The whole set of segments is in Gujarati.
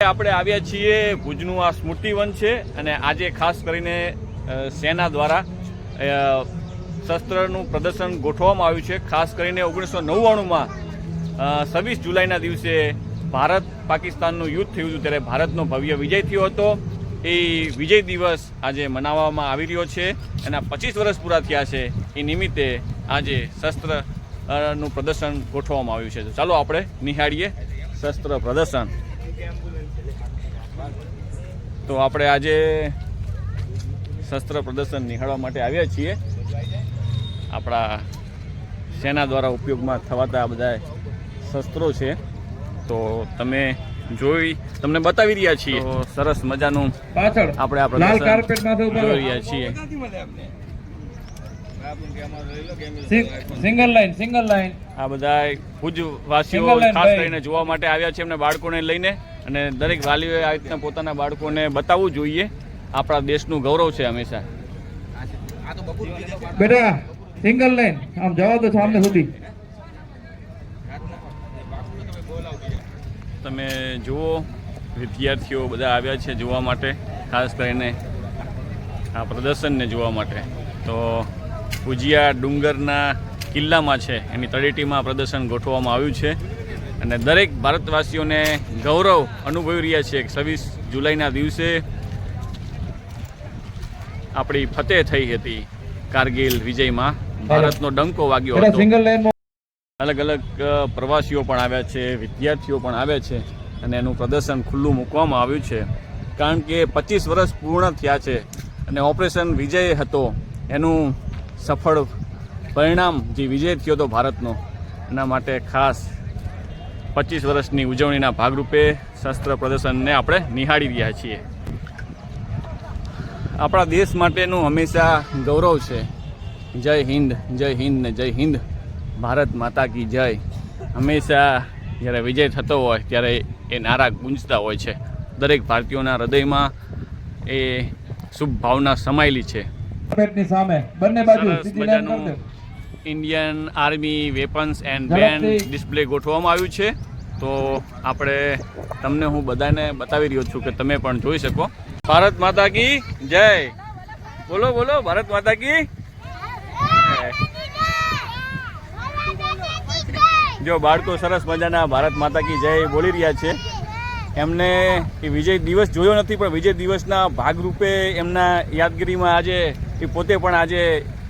આપણે આવ્યા છીએ ભુજનું આ સ્મૃતિવન છે અને આજે ખાસ કરીને સેના દ્વારા શસ્ત્રનું પ્રદર્શન ગોઠવવામાં આવ્યું છે. ખાસ કરીને 1999માં 26 જુલાઈના દિવસે ભારત પાકિસ્તાનનું યુદ્ધ થયું હતું ત્યારે ભારતનો ભવ્ય વિજય થયો હતો. એ વિજય દિવસ આજે મનાવવામાં આવી રહ્યો છે અને 25 વર્ષ પૂરા થયા છે. એ નિમિત્તે આજે શસ્ત્રનું પ્રદર્શન ગોઠવવામાં આવ્યું છે. ચાલો આપણે નિહાળીએ શસ્ત્ર પ્રદર્શન. તો આપણે આજે શસ્ત્ર પ્રદર્શન નિહાળવા માટે આવ્યા છીએ. આપણા સેના દ્વારા ઉપયોગમાં થવાતા બધા શસ્ત્રો છે તો તમને બતાવી રહ્યા છીએ. તો સરસ મજાનું પાછળ આપણે આ પ્રદર્શન જોઈ રહ્યા છીએ. સિંગલ લાઈન આ બધા ભુજવાસીઓ ખાસ કરીને જોવા માટે આવ્યા છે એમને બાળકોને લઈને, અને દરેક વાલીઓએ આ રીતના પોતાના બાળકોને બતાવવું જોઈએ. આપણા દેશનું ગૌરવ છે હંમેશા. બેટા સિંગલ લાઈન આમ જવા દો સામને સુધી. તમે જુઓ, વિદ્યાર્થીઓ બધા આવ્યા છે જોવા માટે, ખાસ કરીને આ પ્રદર્શનને જોવા માટે. તો ભુજિયા ડુંગરના કિલ્લામાં છે એની તળેટીમાં પ્રદર્શન ગોઠવવામાં આવ્યું છે અને દરેક ભારતવાસીઓને ગૌરવ અનુભવી રહ્યા છે. 26 જુલાઈના દિવસે આપણી ફતેહ થઈ હતી કારગિલ વિજયમાં. ભારતનો ડંકો વાગ્યો હતો. અલગ અલગ પ્રવાસીઓ પણ આવ્યા છે, વિદ્યાર્થીઓ પણ આવ્યા છે અને એનું પ્રદર્શન ખુલ્લું મૂકવામાં આવ્યું છે. કારણ કે 25 વર્ષ પૂર્ણ થયા છે અને ઓપરેશન વિજય હતો એનું સફળ પરિણામ જે વિજય થયો હતો ભારતનો, એના માટે ખાસ 25 વર્ષની ઉજવણીના ભાગરૂપે શસ્ત્ર પ્રદર્શનને આપણે નિહાળી રહ્યા છીએ. આપણા દેશ માટેનું હંમેશા ગૌરવ છે. જય હિન્દ, જય હિન્દ ને જય હિન્દ, ભારત માતા કી જય. હંમેશા જ્યારે વિજય થતો હોય ત્યારે એ નારા ગુંજતા હોય છે. દરેક ભારતીયોના હૃદયમાં એ શુભ ભાવના સમાયેલી છે. સરસ મજાનું Indian army weapons and band display ગોઠવવામાં આવ્યું છે. તો આપણે તમને હું બધાને બતાવી રહ્યો છું કે તમે પણ જોઈ શકો. ભારત માતા કી જય. બોલો બોલો, ભારત માતા કી. જો બાળકો સરસ મજાના ભારત માતા કી જય બોલી રહ્યા છે. એમને એ વિજય દિવસ જોયો નથી, પણ વિજય દિવસના ભાગરૂપે એમના યાદગીરીમાં આજે એ પોતે પણ આજે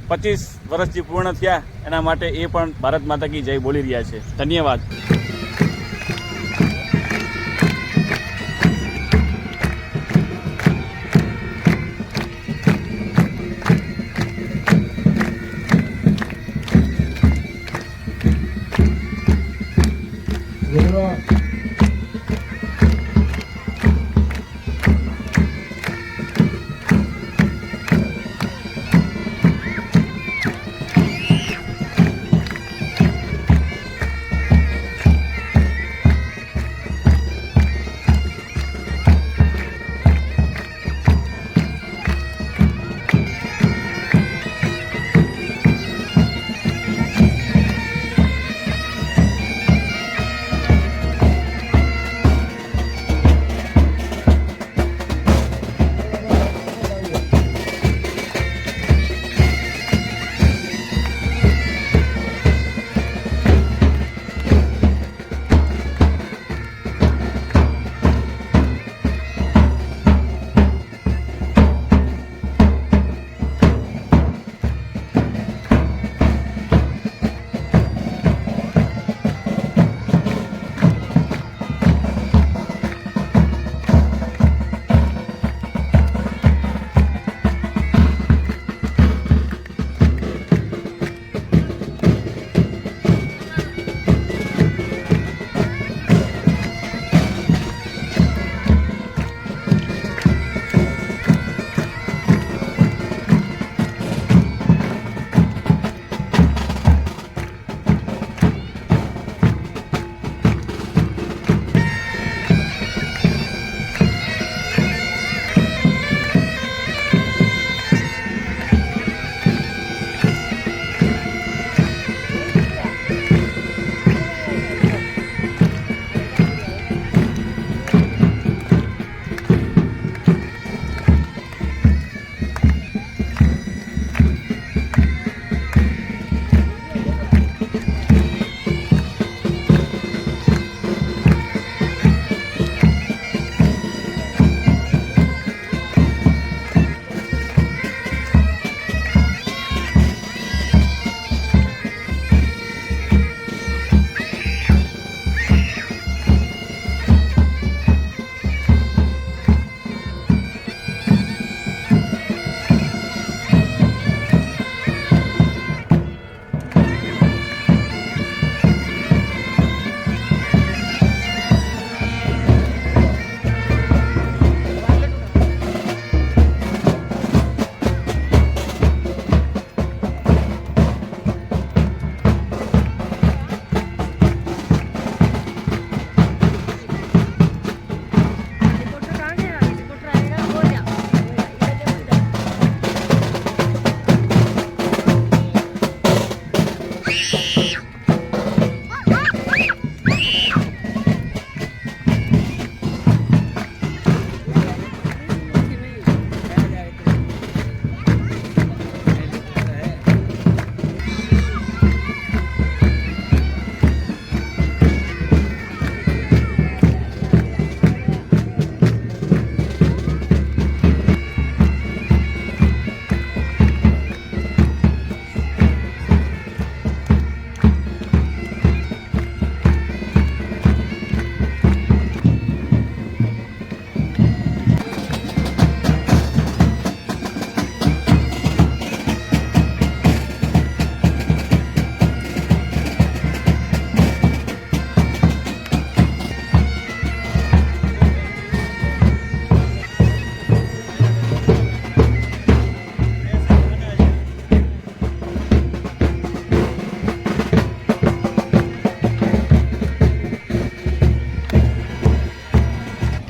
25 વર્ષ જે પૂર્ણ થયા એના માટે એ પણ ભારત માતા કી જય બોલી રહ્યા છે. ધન્યવાદ.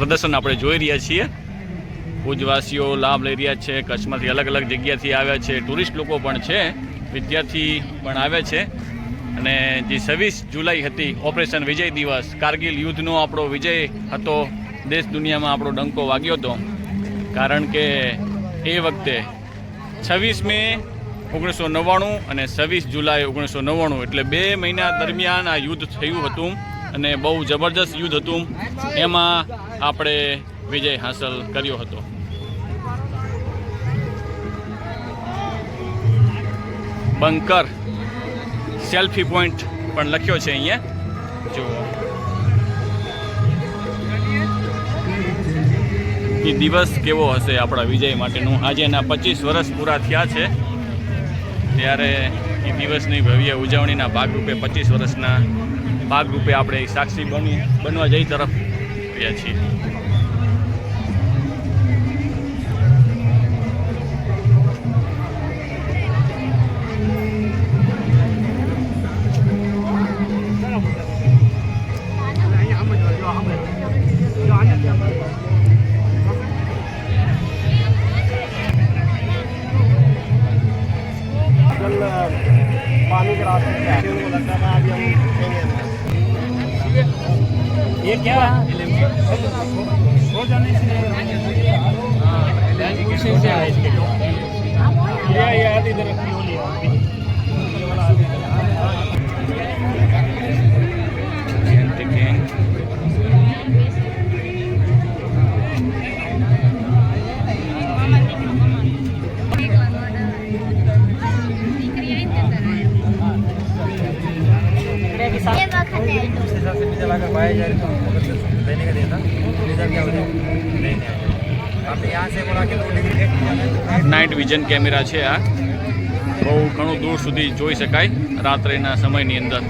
પ્રદર્શન આપણે જોઈ રહ્યા છીએ. ભુજવાસીઓ લાભ લઈ રહ્યા છે. કચ્છમાંથી અલગ અલગ જગ્યાથી આવ્યા છે. ટુરિસ્ટ લોકો પણ છે, વિદ્યાર્થી પણ આવે છે. અને જે 26 જુલાઈ હતી ઓપરેશન વિજય દિવસ, કારગિલ યુદ્ધનો આપણો વિજય હતો. દેશ દુનિયામાં આપણો ડંકો વાગ્યો હતો, કારણ કે એ વખતે 26 મે 1999 અને 26 જુલાઈ 1999 એટલે 2 મહિના દરમિયાન આ યુદ્ધ થયું હતું અને બહુ જબરદસ્ત યુદ્ધ હતું. એમાં આપણે વિજય હાંસલ કર્યો હતો. બંકર સેલ્ફી પોઈન્ટ પણ લખ્યો છે અહીંયા, જુઓ. એ દિવસ કેવો હશે આપણા વિજય માટેનું. આજે એના 25 વર્ષ પૂરા થયા છે, ત્યારે એ દિવસની ભવ્ય ઉજવણીના ભાગરૂપે 25 વર્ષના ભાગરૂપે આપણે સાક્ષી બનવા જઈ તરફ રહ્યા છીએ. पानी के रास्ते से उनको लगता था अभी हम ये क्या हो जाने से ये आधी तरफ की होली નાઇટ વિઝન કેમેરા છે આ, બહુ ઘણું દૂર સુધી જોઈ શકાય રાત્રિના સમયની અંદર.